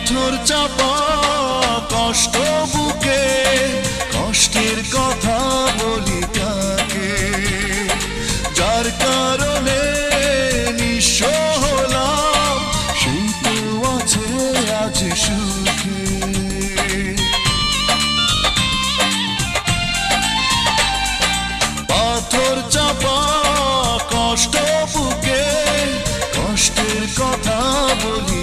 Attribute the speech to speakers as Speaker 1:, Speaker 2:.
Speaker 1: পাথর চাপা কষ্ট বুকে, কষ্টের কথা বলি কাকে, যার কারণে নিঃস্ব হলাম সেই তো আছে আজ সুখে। পাথর চাপা কষ্ট বুকে, কষ্টের কথা বলি